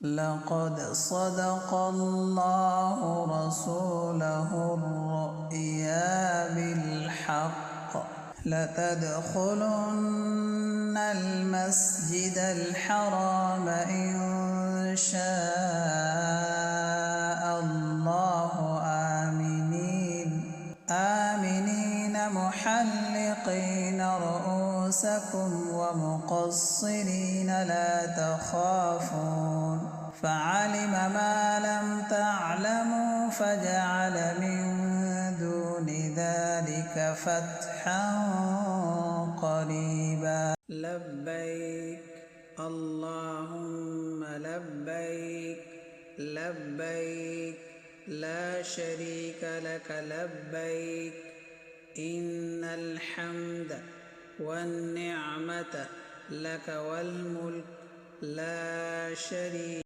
لقد صدق الله رسوله الرؤيا بالحق لتدخلن المسجد الحرام إن شاء الله آمنين محلقين رؤوسكم ومقصرين لا تخافون فعلم ما لم تعلموا فجعل من دون ذلك فتحا قريبا. لبيك اللهم لبيك لبيك لا شريك لك لبيك إن الحمد والنعمة لك والملك لا شريك